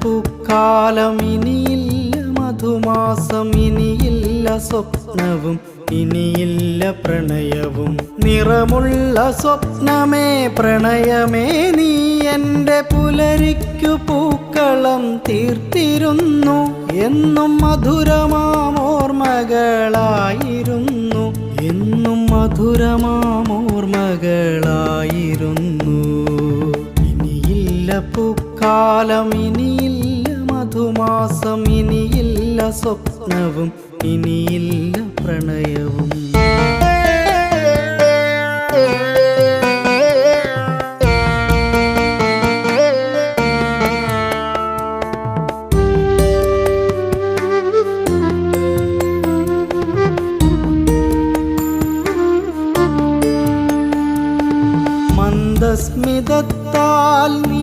പൂക്കാലം ഇനിയില്ല, മധുമാസം ഇനിയില്ല, സ്വപ്നവും ഇനിയില്ല, പ്രണയവും. നിറമുള്ള സ്വപ്നമേ പ്രണയമേ, നീ എൻ്റെ പുലരിക്കു പൂക്കളം തീർത്തിരുന്നു. എന്നും മധുരമാമോർമകളായിരുന്നു, എന്നും മധുരമാമോർമകളായിരുന്നു. ഇനിയില്ല പൂക്കാലം ഇനിയില്ല, മധുമാസം ഇനിയില്ല, സ്വപ്നവും ഇനിയില്ല, പ്രണയവും.